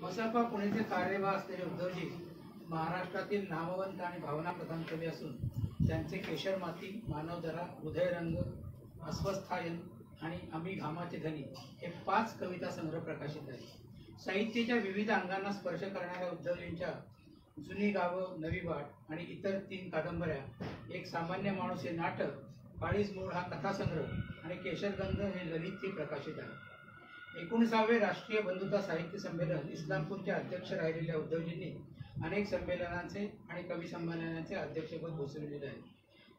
मसापा पुणेचे कार्यवाह असलेले उद्धवजी महाराष्ट्रातील नामवंत आणि भावनाप्रधान कवी असून त्यांचे केशर माती, मानवधरा, हृदयरंग, अस्वस्थायन आणि आम्ही घामाचे धनी हे 5 कविता संग्रह प्रकाशित आहेत. साहित्याच्या विविध अंगांना स्पर्श करणाऱ्या उद्धवजींच्या जुनी गावं, नवी वाट आणि इतर 3 कादंबऱ्या, एक सामान्य माणूस हे नाटक, काळीज मूळ हा कथासंग्रह आणि केशरगंध हे ललित प्रकाशित आहे. 19वे राष्ट्रीय बंधुता साहित्य संमेलन इस्लामपूरचे अध्यक्ष राहिलेल्या उद्धवजींनी अनेक संमेलनांचे आणि कवी संमेलनांचे अध्यक्षपद भूषवलेले आहे.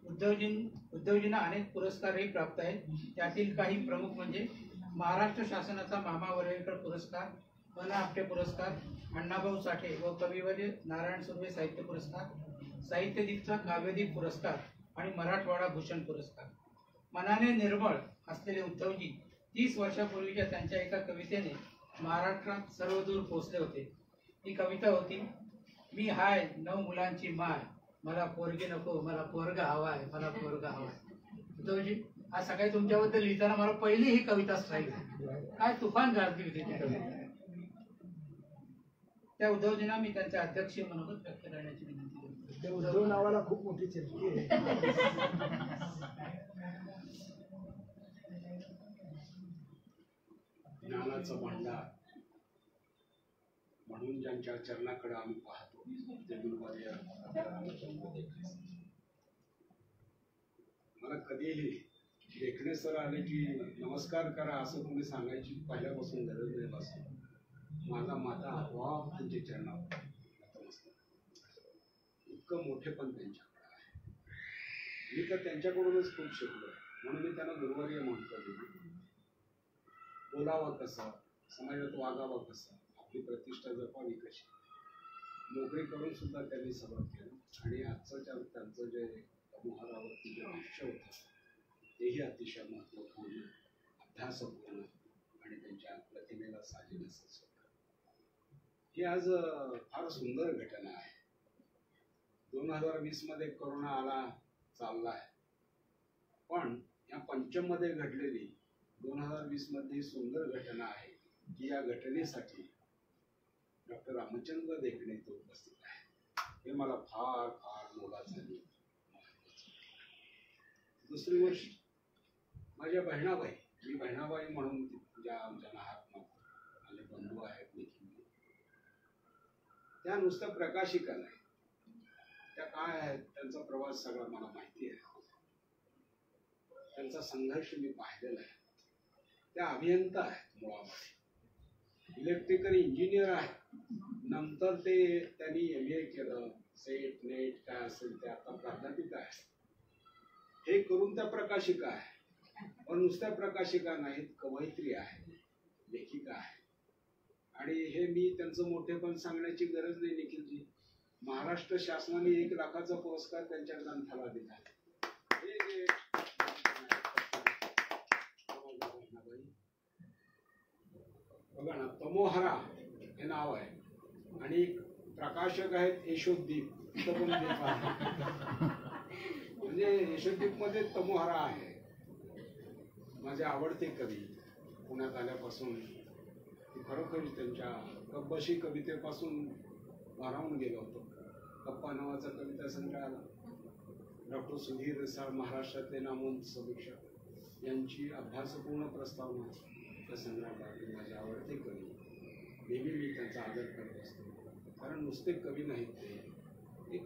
उद्धवजींना अनेक पुरस्कारही प्राप्त आहेत. त्यातील काही प्रमुख म्हणजे महाराष्ट्र शासनाचा मामा वर्वेकर पुरस्कार, मन आपटे पुरस्कार, अण्णाभाऊ साठे व कविवर्य नारायण सुर्वे साहित्य पुरस्कार, साहित्यदीपचा काव्यदीप पुरस्कार आणि मराठवाडा भूषण पुरस्कार. मनाने निर्मळ असलेले उद्धवजी 30 वर्षापूर्वीच्या त्यांच्या एका कवितेने महाराष्ट्रात सर्वदूर पोहोचले होते. ती कविता होती, मी हाय 9 मुलांची माय, मला पोरगी नको, मला पोरगा हवाय, मला पोरगा हवाय. उद्धवजी, आज सकाळी तुमच्याबद्दल लिहिताना मला पहिली ही कविता स्ट्राईक झाली. काय तुफान गाजली होती ती कविता. त्या उद्धवजींना मी त्यांच्या अध्यक्ष म्हणून व्यक्त करण्याची विनंती करतो. उद्धव नावाला खूप मोठी चर्चा आहे. ज्ञानाचा भांडार म्हणून ज्यांच्या चरणाकडे आम्ही पाहतो ते गुरुवर्य मला कधीही देखणे सर आले की नमस्कार करा असं तुम्ही सांगायची पहिल्यापासून गरज नाही. बस माझा माता आपोआप त्यांच्या चरणावर इतकं मोठेपण त्यांच्याकडे आहे. मी तर त्यांच्याकडूनच खूप शिकलो म्हणून मी त्यांना गुरुवर्य म्हणतो. बोलावं कसं, समाजात वागावं कसं, आपली प्रतिष्ठा जपावी कशी, नोकरी करून सुद्धा त्यांनी सगळं केलं. आणि आजचं त्यांचं जे मोहरावरती जे आयुष्य होतं तेही अतिशय महत्त्वपूर्ण, अभ्यासपूर्ण आणि त्यांच्या प्रतिमेला साजेल असं होतं. ही आज फार सुंदर घटना आहे. 2020 मध्ये कोरोना आला चालला आहे, पण या पंचममध्ये घडलेली 2020 मधली सुंदर घटना आहे की या घटनेसाठी डॉक्टर रामचंद्र देखणे इथे उपस्थित आहे. हे मला फार फार मोलाचं आणि महत्त्वाचं. दुसरी गोष्ट, माझ्या बहिणाबाई, मी बहिणाबाई म्हणून ज्या आमच्या हात माझे बंधू आहेत देखील, त्या नुसत्या प्रकाशिका नाही, त्या काय आहेत, त्यांचा प्रवास सगळा मला माहिती आहे. त्यांचा संघर्ष मी पाहिलेला आहे. त्या अभियंता आहेत, मुळामध्ये इलेक्ट्रिकल इंजिनियर आहेत. नंतर त्यांनी MA केलं, सेट नेट काय असेल ते, आता प्राध्यापिका आहेत. हे करून त्या प्रकाशिका आहे. पण नुसत्या प्रकाशिका नाहीत, कवयित्री आहे, लेखिका आहे. आणि हे मी त्यांचं मोठेपण सांगण्याची गरज नाही निखिलजी. महाराष्ट्र शासनाने 1 लाखाचा पुरस्कार त्यांच्या ग्रंथाला दिला. हे जे बघा ना, तमोहरा हे नाव आहे आणि प्रकाशक आहेत यशोदीप. म्हणजे यशोदीप मध्ये तमोहरा आहे. माझे आवडते कवी पुण्यात आल्यापासून खरोखर त्यांच्या कब्बशी कवितेपासून भारावून गेलो होतो. कप्पा नावाचा कविता संग्रह आला. डॉक्टर सुधीर रसाळ, महाराष्ट्रातले नामवंत समीक्षक, यांची अभ्यासपूर्ण प्रस्तावना त्या संग्रहात. माझे आवडते कवी, नेहमी मी त्यांचा आदर करत असतो. कारण नुसते कवी नाहीत, ते एक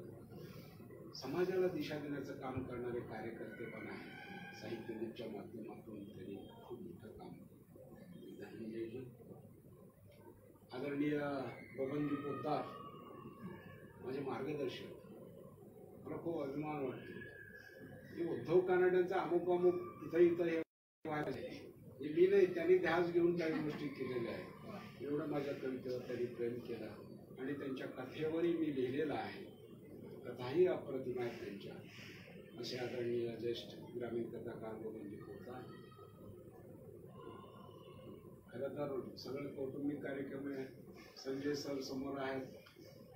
समाजाला दिशा देण्याचं काम करणारे कार्यकर्ते पण आहे. साहित्यदीपच्या माध्यमातून त्यांनी खूप मोठं काम केलं. धनंजयजी, आदरणीय बबनजी पोद्दार, माझे मार्गदर्शक, मला खूप अभिमान वाटतो की उद्धव कानड्यांचा अमुक इथं हे व्हायला हे मी नाही, त्यांनी ध्यास घेऊन काही गोष्टी केलेल्या आहेत. एवढं माझ्या कवितेवर त्यांनी प्रेम केलं आणि त्यांच्या कथेवरही मी लिहिलेलं आहे. कथाही अप्रतिम आहेत त्यांच्या. असे आदरणीय ज्येष्ठ ग्रामीण कथाकार बबनजी पोद्दार. खरं तर सगळं कौटुंबिक कार्यक्रम आहे. संजय सर समोर आहेत,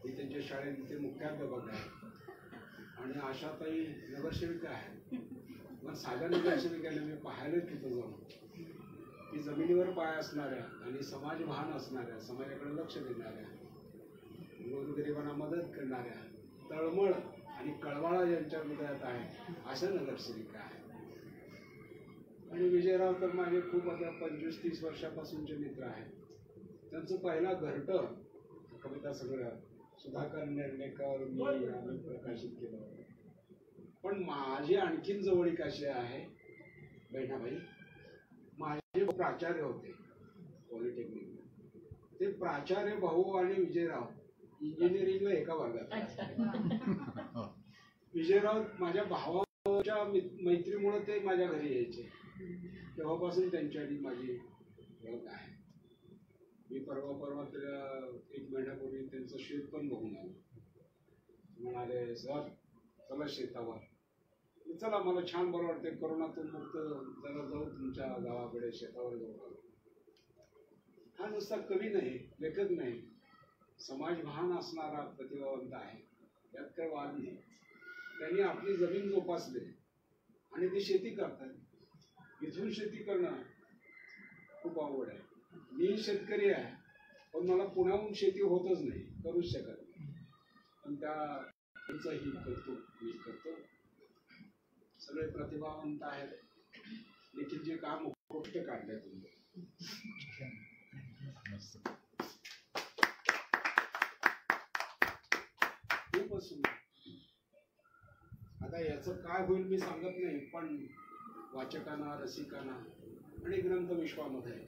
ही त्यांच्या शाळेत ते मुख्याध्यापक आहेत. आणि आशाताई नगरसेविका आहेत. मग साध्या नगरसेविकांना मी पाहायला तिथं जाऊन की जमिनीवर पाय असणाऱ्या आणि समाजभान असणाऱ्या, समाजाकडे लक्ष देणाऱ्या, गोरगरिबांना मदत करणाऱ्या, तळमळ आणि कळवाळा ज्यांच्या हृदयात आहे अशा नगरसेविका आहे. आणि विजयराव तर माझे खूप आता 25-30 वर्षापासूनचे मित्र आहेत. त्यांचं पहिला घरटं कविता संग्रह सुधाकर निर्णयकर आम्ही प्रकाशित केलं होतं. पण माझी आणखीन जवळीक अशी आहे, बहिणाबाई, माझे प्राचार्य होते पॉलिटेक्निकला. ते प्राचार्य भाऊ आणि विजयराव इंजिनिअरिंगला एका वर्गात. विजयराव माझ्या भावाच्या मैत्रीमुळे ते माझ्या घरी यायचे. तेव्हापासून त्यांची आणि माझी ओळख आहे. मी परवा त्याला 1 महिन्यापूर्वी त्यांचं शेत पण बघून आलो. म्हणाले, सर चला शेतावर. चला, मला छान बरं वाटते, कोरोनातून मुक्त जरा जाऊ तुमच्या गावाकडे, शेतावर जाऊ. हा नुसता कवी नाही, लेखक नाही, समाजभान असणारा प्रतिभावंत आहे, यात काही वाद नाही. त्यांनी आपली जमीन जोपासली आणि ती शेती करतात. इथून शेती करणं खूप आवड आहे. मी शेतकरी आहे, पण मला पुण्याहून शेती होतच नाही, करूच शकत नाही. पण त्यांचंही कौतुक मी करतो. सगळे प्रतिभावंत आहेत, देखील जे काम उत्कृष्ट काढले तुम्ही. खूपच सुंदर. आता याचं काय होईल मी सांगत नाही, पण वाचकांना, रसिकांना आणि ग्रंथविश्वामध्ये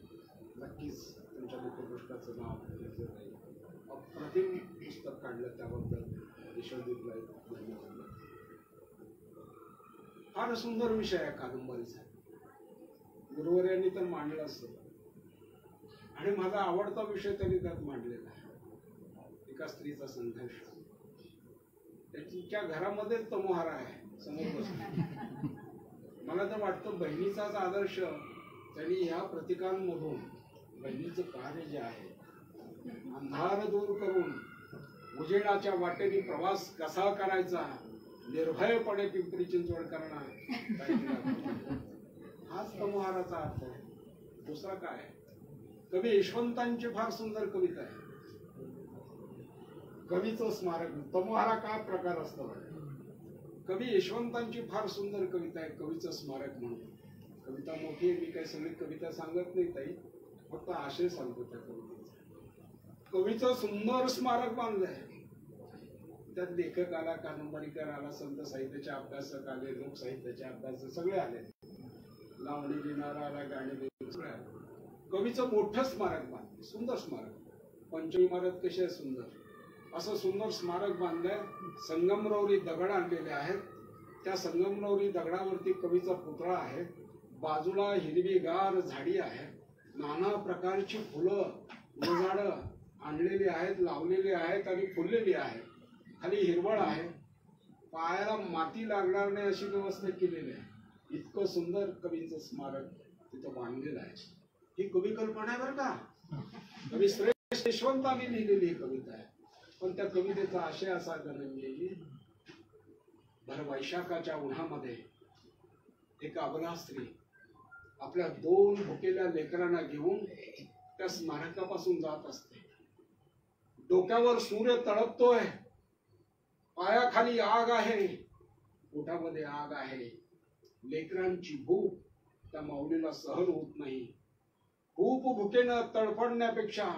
नक्कीच तुमच्या मुखपृष्ठाचं नाव घेतलं जाईल. अप्रतिम पुस्तक काढलं, त्याबद्दल यशोदीपला धन्यवाद. फार सुंदर विषय आहे कादंबरीचा. गुरुवर्यांनी तर मांडलं असतं आणि माझा आवडता विषय त्यांनी त्यात मांडलेला आहे. एका स्त्रीचा संघर्ष. त्याच्या घरामध्ये तमोहारा आहे समोर बसला. मला तर वाटतं बहिणीचाच आदर्श त्यांनी या प्रतीकांमधून बहिणीचं कार्य जे आहे, अंधार दूर करून उजेडाच्या वाटेने प्रवास कसा करायचा, निर्भयपणे पिंपरी चिंचवड करणार, हाच तमोहाराचा अर्थ आहे. दुसरा काय? कवी यशवंतांची फार सुंदर कविता आहे, कवीचं स्मारक. तमोहारा काय प्रकार असतो? कवी यशवंतांची फार सुंदर कविता आहे, कवीचं स्मारक म्हणून. कविता मोठी आहे, मी काही सगळी कविता सांगत नाही ताई, फक्त आशय सांगतो त्या कवितेचा. कवीचं सुंदर स्मारक बांधलंय. त्यात लेखक आला, कादंबरीकार आला, संत साहित्याचे अभ्यासक आले, लोकसाहित्याचे अभ्यासक सगळे आले, लावणी लिहिणारा आला, गाणी लिहिणारा सगळे आले. कवीचं मोठं स्मारक बांधलं, सुंदर स्मारक. पंचमी इमारत कशी आहे सुंदर, असं सुंदर स्मारक बांधलंय. संगमरवरी दगड आणलेले आहेत, त्या संगमरवरी दगडावरती कवीचा पुतळा आहे. बाजूला हिरवीगार झाडी आहे, नाना प्रकारची फुलं फुलझाडं आणलेली आहेत, लावलेली आहेत आणि फुललेली आहेत. खाली हिरवळ आहे, पायाला माती लागणार नाही अशी व्यवस्था केलेली आहे. इतकं सुंदर कवीचं स्मारक तिथं बांधलेलं आहे. ही कवी कल्पना आहे बरं का, कवी श्रेष्ठ यशवंतांनी लिहिलेली ही कविता आहे. पण त्या कवितेचा आशय असा की भर वैशाखाच्या उन्हामध्ये एक अबला स्त्री आपल्या 2 भुकेल्या लेकरांना घेऊन त्या स्मारकापासून जात असते. डोक्यावर सूर्य तळपतोय, पायाखाली आग आहे, पोटामध्ये आग आहे. लेकरांची भूक त्या माऊलीला सहन होत नाही. खूप भुकेनं तडफडण्यापेक्षा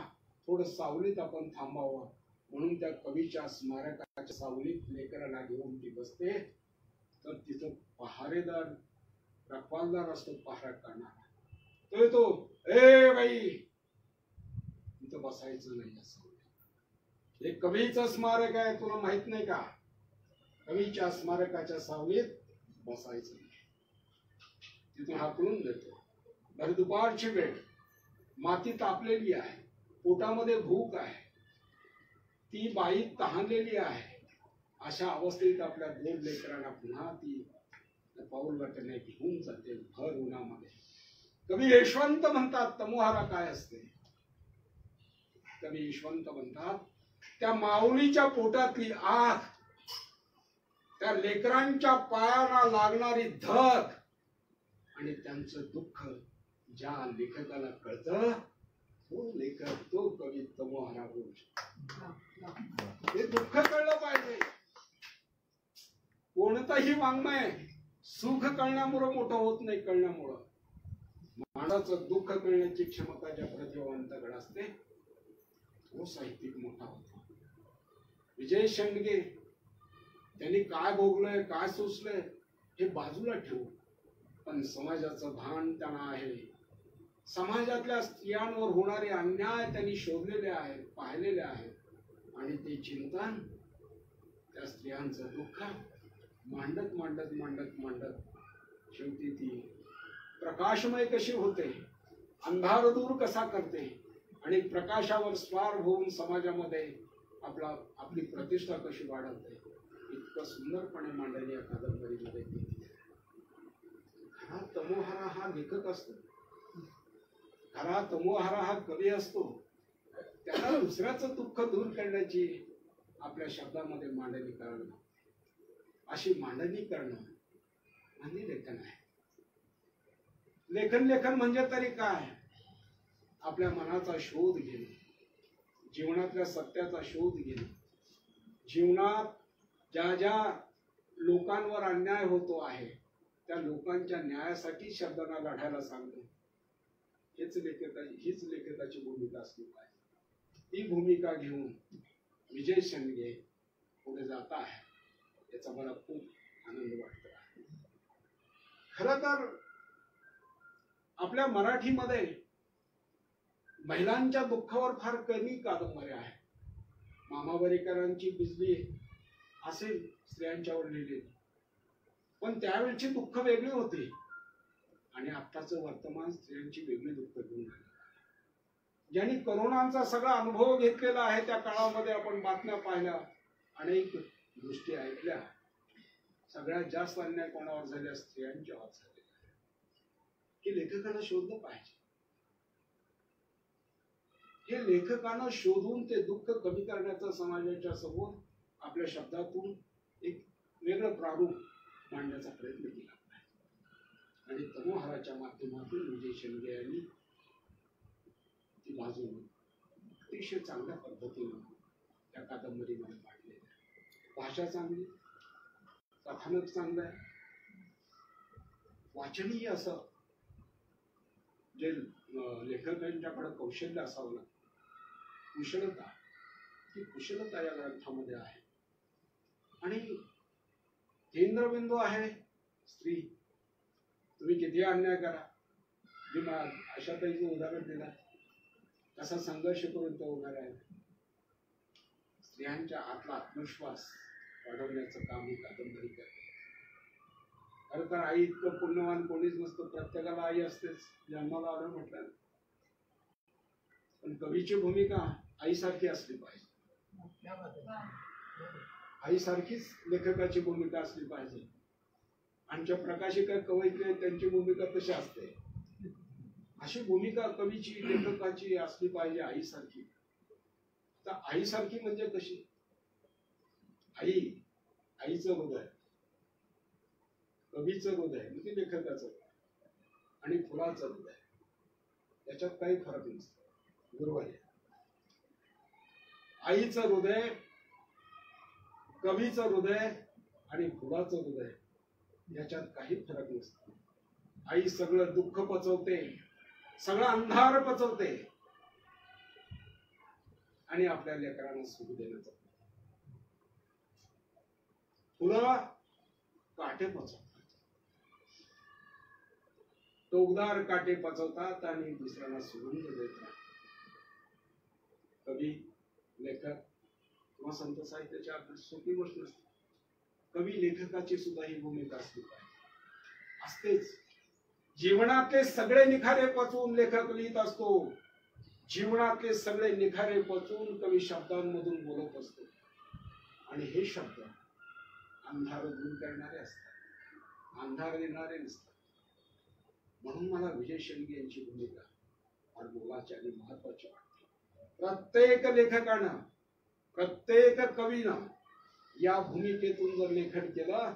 थोडं सावलीत आपण थांबावं म्हणून त्या कवीच्या स्मारकाच्या सावलीत लेकराला घेऊन ती बसते. तर तिथं पहारेदार रखवालदार असतो, पहारा करणारा. तो येतो, ए बाई तिथं बसायचं नाही असं. हे कवीचं स्मारक आहे, तुला माहित नाही का? कवीच्या स्मारकाच्या सावलीत बसायचं नाही. तिथून हाकलून देतो. भर दुपारची वेळ, माती तापलेली आहे, पोटामध्ये भूक आहे, ती बाई तहानलेली आहे. अशा अवस्थेत आपल्या 2 लेकरांना पुन्हा ती पाऊल वाटेने घेऊन जाते भर उन्हामध्ये. कवी यशवंत म्हणतात तमोहारा काय असते. कवी यशवंत म्हणतात त्या माऊलीच्या पोटातली आग, त्या लेकरांच्या पायांना लागणारी धग आणि त्यांचं दुःख ज्या लेखकाला कळतं तो लेखक, तो कवी तमोहरा होऊ शकतो. हे दुःख कळलं पाहिजे. कोणताही वाङ्मय सुख कळण्यामुळे मोठं होत नाही, कळण्यामुळं. माणसाचं दुःख कळण्याची क्षमता ज्या प्रतिभावंताकडे असते तो साहित्यिक मोठा होतो. विजय शेंडगे त्यांनी काय भोगलंय, काय सोसलंय हे बाजूला ठेवू, पण समाजाचं भान त्यांना आहे. समाजातल्या स्त्रियांवर होणारे अन्याय त्यांनी शोधलेले आहेत, पाहिलेले आहेत, आणि ते चिंतन, त्या स्त्रियांचं दुःख मांडत मांडत मांडत मांडत शेवटी ती प्रकाशमय कशी होते, अंधार दूर कसा करते, आणि प्रकाशावर स्वार होऊन समाजामध्ये आपली प्रतिष्ठा कशी वाढवते, इतकं सुंदरपणे मांडणी या कादंबरीमध्ये केली. खरा तमोहरा हा लेखक असतो, खरा तमोहरा हा कवी असतो. त्याला दुसऱ्याचं दुःख दूर करण्याची आपल्या शब्दामध्ये मांडणी करणं, अशी मांडणी करणं म्हणजे लेखन आहे. लेखन म्हणजे तरी काय? आपल्या मनाचा शोध घेणे, जीवनातल्या सत्याचा शोध घेणे, जीवनात ज्या ज्या लोकांवर अन्याय होतो आहे त्या लोकांच्या न्यायासाठी शब्दांना लढायला सांगणे, हीच लेखकाची भूमिका असली पाहिजे. ती भूमिका घेऊन विजय शेंडगे पुढे जात आहे, याचा मला खूप आनंद वाटतो आहे. खरं तर आपल्या मराठीमध्ये महिलांच्या दुःखावर फार कमी कादंबऱ्या आहेत. मामावरीकरांची बिजली असेल स्त्रियांच्यावर लिहिलेली, पण त्यावेळची दुःख वेगळी होती, आणि आत्ताचं वर्तमान स्त्रियांची वेगळी दुःख घेऊन आली. ज्यांनी करोनाचा सगळा अनुभव घेतलेला आहे त्या काळामध्ये आपण बातम्या पाहिल्या, अनेक गोष्टी ऐकल्या. सगळ्यात जास्त अन्याय कोणावर झाल्या? स्त्रियांच्यावर झाले. हे लेखकानं शोधलं पाहिजे. हे लेखकानं शोधून ते दुःख कमी करण्याचं समाजाच्या समोर आपल्या शब्दातून एक वेगळं प्रारूप मांडण्याचा प्रयत्न केला पाहिजे. आणि तमोहराच्या माध्यमातून विजय शेंडगे यांनी ती बाजू अतिशय चांगल्या पद्धतीनं त्या कादंबरीमध्ये मांडलेली आहे. भाषा चांगली, कथानक चांगलं आहे, वाचनीय असं जे लेखकांच्याकडे कौशल्य असावं लागतं, कुशलता, ती कुशलता या ग्रंथामध्ये आहे. आणि केंद्रबिंदू आहे स्त्री. तुम्ही किती अन्याय करा, अशा तऱ्हेचं उदाहरण दिलं, कसा संघर्ष करून तो उभा राहिला. स्त्रियांच्या आतला आत्मविश्वास वाढवण्याचं काम ही कादंबरी करते. खरं तर आई इतकं पुण्यवान कोणीच नसतं, प्रत्येकाला आई असतेच, जन्माला आलं म्हटलं. पण कवीची भूमिका आईसारखी असली पाहिजे, आईसारखीच लेखकाची भूमिका असली पाहिजे. आमच्या प्रकाशिका कवयित्री त्यांची भूमिका तशी असते, अशी भूमिका कवीची लेखकाची असली पाहिजे आईसारखी. तर आईसारखी म्हणजे कशी? आईचं हृदय, कवीचं हृदय म्हणजे लेखकाचं, आणि फुलाचं हृदय, याच्यात काही फरक नसतो. बरोबर आहे. आईचं हृदय, कवीचं हृदय आणि फुलाचं हृदय याच्यात काही फरक नसतो. आई सगळं दुःख पचवते, सगळा अंधार पचवते, आणि आपल्या लेकरांना सुख देण्याचं. फुलं काटे पचवतात, टोकदार काटे पचवतात आणि दुसऱ्यांना सुगंध देतात. कवी, लेखक किंवा संत साहित्याची आपली सोपी गोष्ट नसते. कवी लेखकाची सुद्धा ही भूमिका असली पाहिजे, असतेच. जीवनातले सगळे निखारे पचवून लेखक लिहित असतो, जीवनातले सगळे निखारे पचवून कवी शब्दांमधून बोलत असतो, आणि हे शब्द अंधार दूर करणारे असतात, अंधार देणारे नसतात. म्हणून मला विजय शेंडगे यांची भूमिका फार मोलाची आणि महत्वाची वाटते. प्रत्येक लेखकानं, प्रत्येक कवीनं या भूमिकेतून जर लेखन केलं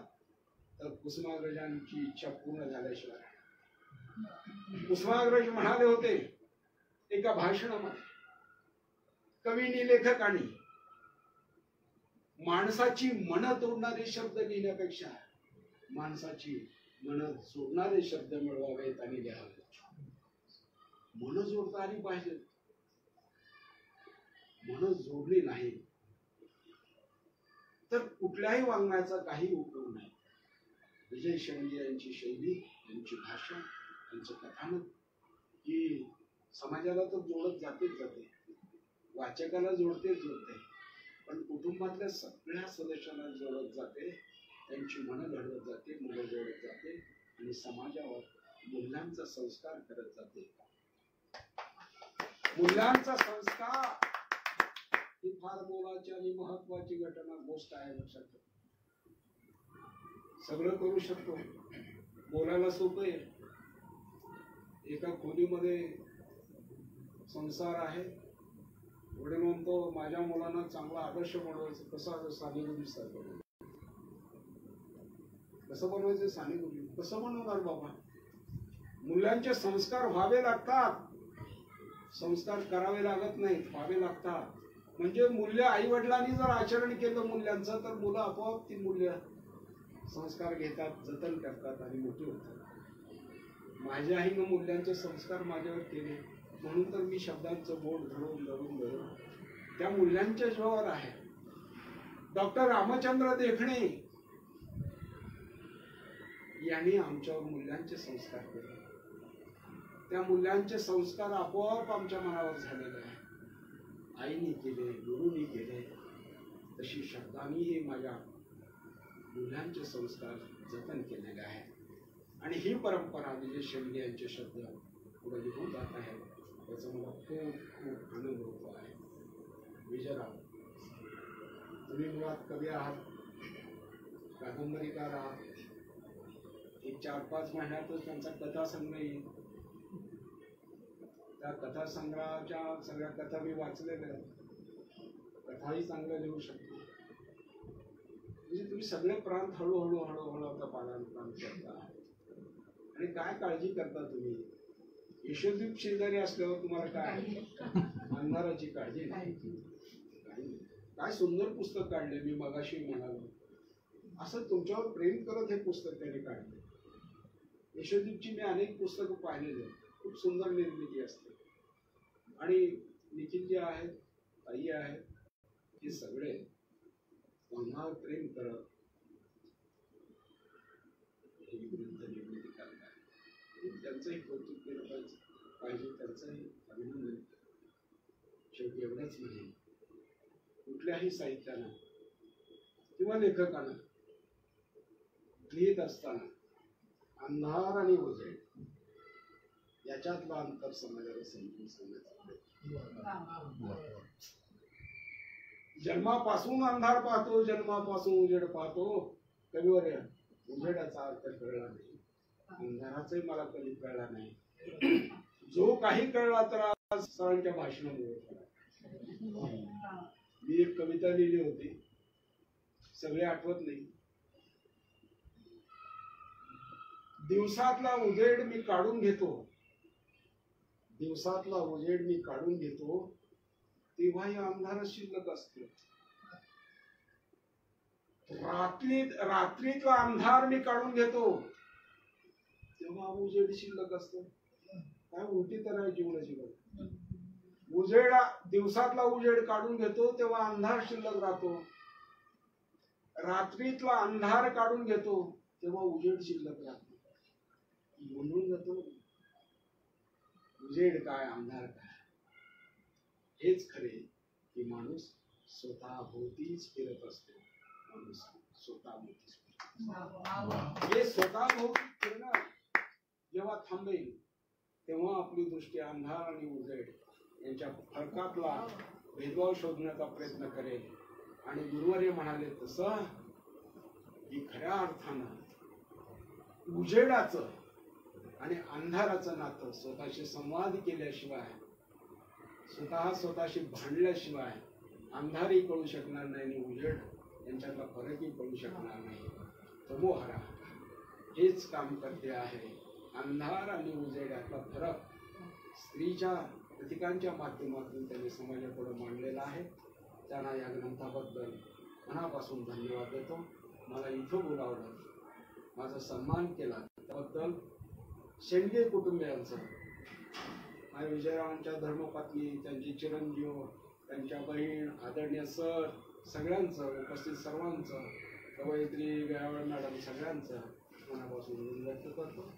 तर कुसुमाग्रजांची इच्छा पूर्ण झाल्याशिवाय कुसुमाग्रज म्हणाले होते एका भाषणामध्ये, कवींनी लेखकांनी माणसाची मन तोडणारे शब्द लिहिण्यापेक्षा माणसाची मन जोडणारे शब्द मिळवावेत आणि लिहावेत. मन जोडता आली पाहिजे. मन जोडली नाही तर कुठल्याही वाङ्मयाचा काही उपयोग नाही. विजय शेंडगे यांची शैली, यांची भाषा, यांचं कथानक ही समाजाला तर जोडत जातेच जाते, वाचकाला जोडतेच जोडते, पण कुटुंबातल्या सगळ्या सदस्यांना जोडत जाते, त्यांची मनं घडवत जाते, मुलं जोडत जाते आणि समाजावर मूल्यांचा संस्कार करत जाते. मूल्यांचा संस्कार ही फार मोलाची आणि महत्वाची गोष्ट आहे. लक्षात ठेवा. सगळं करू शकतो, बोलायला सोपं आहे. एका खोलीमध्ये संसार आहे, वडील म्हणतो माझ्या मुलांना चांगला आदर्श बनवायचं. कसं सानेगुरी सारखं कसं बनवायचं? सानेगुरी कसं बनवणार बाबा? मुलांचे संस्कार व्हावे लागतात, संस्कार करावे लागत नाहीत, व्हावे लागतात. म्हणजे मूल्य आई वडिलांनी जर आचरण केलं मूल्यांचं तर मुलं आपोआप ती मूल्य संस्कार घेतात, जतन करतात आणि मोठी होतात. माझ्या आईनं मूल्यांचे संस्कार माझ्यावर केले म्हणून तर मी शब्दांचं बोट धरून धरून धरून त्या मूल्यांच्या जीवावर आहे. डॉक्टर रामचंद्र देखणे यांनी आमच्यावर मूल्यांचे संस्कार केले. त्या मूल्यांचे संस्कार आपोआप आमच्या मनावर झालेले आहे. आईने केले, गुरुनी केले, तशी शब्दांनीही माझ्या मूल्यांचे संस्कार जतन केलेले आहे. आणि ही परंपरा विजय शेंडगे यांचे शब्द पुढे निघून जात आहे, याचा मला खूप खूप आनंद होतो आहे. विजयराव, तुम्ही मुळात कवी आहात, कादंबरीकार आहात. एक 4-5 महिन्यातच त्यांचा कथासंग्रह येईल. त्या कथासंग्रहाच्या सगळ्या कथा मी वाचलेल्या आहेत. कथाही चांगल्या लिहू शकतो. म्हणजे तुम्ही सगळे प्रांत हळूहळू हळूहळू आता पालांतरान करता. आणि काय काळजी करता तुम्ही? यशोदीप शेजारी असल्यावर तुम्हाला काय अंधाराची काळजी नाही. काय सुंदर पुस्तक काढले. मी मगाशी म्हणालो असं तुमच्यावर प्रेम करत हे पुस्तक त्याने काढले. यशोदीपची मी अनेक पुस्तकं पाहिलेली आहेत. खूप सुंदर निर्मिती असते. आणि निखिल जे आहेत, ताई आहेत, हे सगळे मनावर प्रेम करत ही ग्रंथ निर्मिती करतात. त्यांचंही कौतुक केलं पाहिजे, त्यांचंही अभिनंदन. शेवटी एवढंच नाही, कुठल्याही साहित्यानं किंवा लेखकानं लिहित असताना अंधार आणि उजेड याच्यातलं अंतर समाजाला समजून सांगण्याचा प्रयत्न. जन्मापासून अंधार पाहतो, जन्मापासून उजेड पाहतो. कवीवर उजेडाचा अर्थ कळला नाही, अंधाराचाही मला कधी कळला नाही. जो काही कळला तर आज सरांच्या भाषणामुळे कळला. मी एक कविता लिहिली होती, सगळे आठवत नाही. दिवसातला उजेड मी काढून घेतो, दिवसातला उजेड मी काढून घेतो, तेव्हा या अंधारात शिल्लक असतो. रात्रीतला अंधार मी काढून घेतो, तेव्हा उजेड शिल्लक असतो. काय उलटी तर आहे जीवन जीवन. उजेड दिवसातला उजेड काढून घेतो तेव्हा अंधार शिल्लक राहतो. रात्रीतला अंधार काढून घेतो तेव्हा उजेड शिल्लक राहतो. म्हणून जातो उजेड काय अंधार काय. हेच खरे की माणूस स्वतःभोवतीच फिरत असतो. माणूस स्वतःभोवतीच फिरत. हे स्वतःभोवती फिरणं जेव्हा थांबेल तेव्हा आपली दृष्टी अंधार आणि उजेड यांच्या फरकातला भेदभाव शोधण्याचा प्रयत्न करेल. आणि गुरुवर्य म्हणाले तसं की खऱ्या अर्थानं उजेडाचं आणि अंधाराचं नातं स्वतःशी संवाद केल्याशिवाय, स्वतःशी भांडल्याशिवाय अंधारही कळू शकणार नाही आणि उजेड यांच्यातला फरकही कळू शकणार नाही. तमोहरा हेच काम करते आहे अंधार आणि उजेड यातला फरक स्त्रीच्या प्रतीकांच्या माध्यमातून त्यांनी समाजापुढे मांडलेला आहे. त्यांना या ग्रंथाबद्दल मनापासून धन्यवाद देतो. मला इथं बोलावलं, माझा सन्मान केला त्याबद्दल शेंडगे कुटुंबियांचं, माझ्या विजयरावांच्या धर्मपत्नी, त्यांचे चिरंजीव, त्यांच्या बहीण, आदरणीय सर, सगळ्यांचं, उपस्थित सर्वांचं, कवयित्री गयावळ मॅडम, सगळ्यांचं मनापासून व्यक्त करतो.